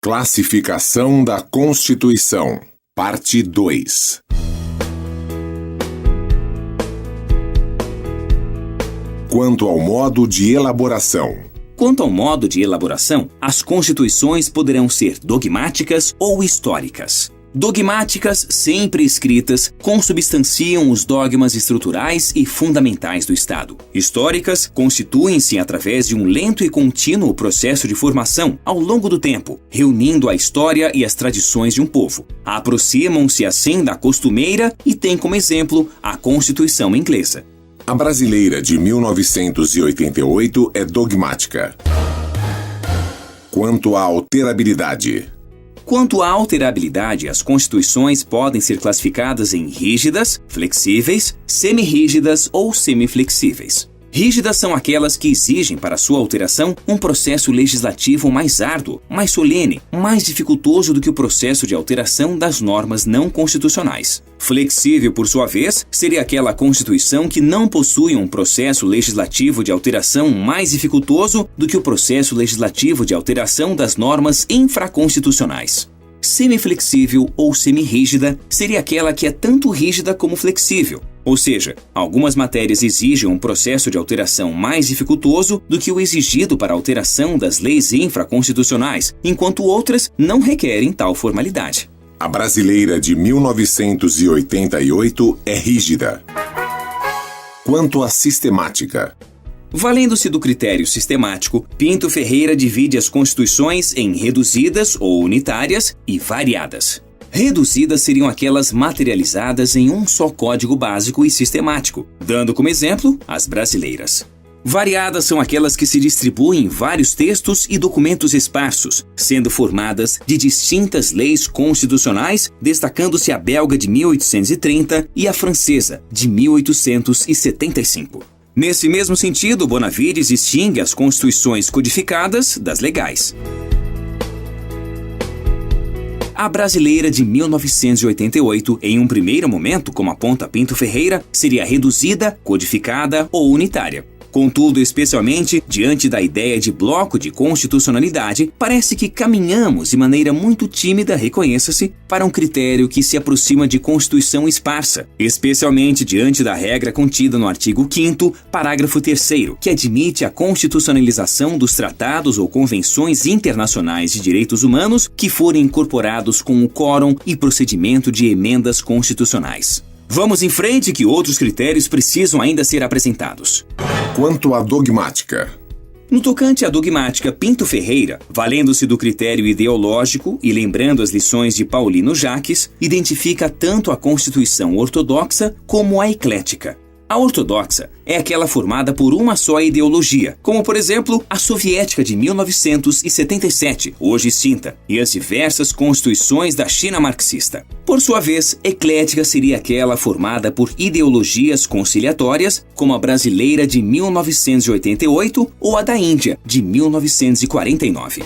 Classificação da Constituição, parte 2. Quanto ao modo de elaboração. Quanto ao modo de elaboração, as constituições poderão ser dogmáticas ou históricas. Dogmáticas, sempre escritas, consubstanciam os dogmas estruturais e fundamentais do Estado. Históricas, constituem-se através de um lento e contínuo processo de formação ao longo do tempo, reunindo a história e as tradições de um povo. Aproximam-se assim da costumeira e têm como exemplo a Constituição inglesa. A brasileira de 1988 é dogmática. Quanto à alterabilidade. Quanto à alterabilidade, as constituições podem ser classificadas em rígidas, flexíveis, semirrígidas ou semiflexíveis. Rígidas são aquelas que exigem para sua alteração um processo legislativo mais árduo, mais solene, mais dificultoso do que o processo de alteração das normas não constitucionais. Flexível, por sua vez, seria aquela Constituição que não possui um processo legislativo de alteração mais dificultoso do que o processo legislativo de alteração das normas infraconstitucionais. Semiflexível ou semirrígida seria aquela que é tanto rígida como flexível, ou seja, algumas matérias exigem um processo de alteração mais dificultoso do que o exigido para a alteração das leis infraconstitucionais, enquanto outras não requerem tal formalidade. A brasileira de 1988 é rígida. Quanto à sistemática. Valendo-se do critério sistemático, Pinto Ferreira divide as constituições em reduzidas ou unitárias e variadas. Reduzidas seriam aquelas materializadas em um só código básico e sistemático, dando como exemplo as brasileiras. Variadas são aquelas que se distribuem em vários textos e documentos esparsos, sendo formadas de distintas leis constitucionais, destacando-se a belga de 1830 e a francesa de 1875. Nesse mesmo sentido, Bonavides distingue as constituições codificadas das legais. A brasileira de 1988, em um primeiro momento, como aponta Pinto Ferreira, seria reduzida, codificada ou unitária. Contudo, especialmente diante da ideia de bloco de constitucionalidade, parece que caminhamos de maneira muito tímida, reconheça-se, para um critério que se aproxima de Constituição esparsa, especialmente diante da regra contida no artigo 5º, parágrafo 3º, que admite a constitucionalização dos tratados ou convenções internacionais de direitos humanos que forem incorporados com o quórum e procedimento de emendas constitucionais. Vamos em frente que outros critérios precisam ainda ser apresentados. Quanto à dogmática. No tocante à dogmática, Pinto Ferreira, valendo-se do critério ideológico e lembrando as lições de Paulino Jacques, identifica tanto a Constituição ortodoxa como a eclética. A ortodoxa é aquela formada por uma só ideologia, como por exemplo a soviética de 1977, hoje extinta, e as diversas constituições da China marxista. Por sua vez, eclética seria aquela formada por ideologias conciliatórias, como a brasileira de 1988 ou a da Índia de 1949.